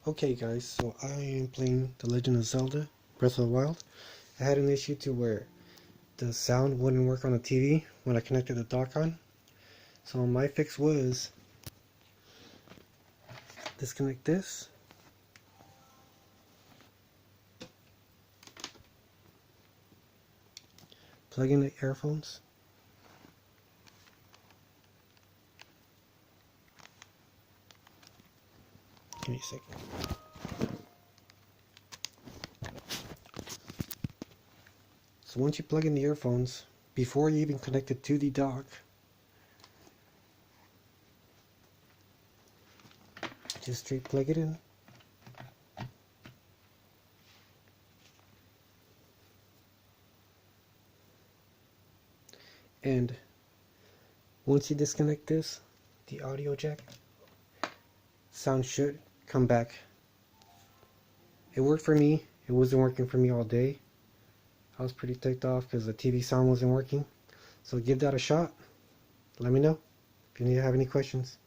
Okay guys, so I am playing The Legend of Zelda Breath of the Wild. I had an issue to where the sound wouldn't work on the TV when I connected the dock on. So my fix was disconnect this, plug in the earphones, give me a second. So once you plug in the earphones, before you even connect it to the dock, just straight plug it in. And once you disconnect this, the audio jack, sound should come back. It worked for me. It wasn't working for me all day. I was pretty ticked off because the TV sound wasn't working. So give that a shot. Let me know if you have any questions.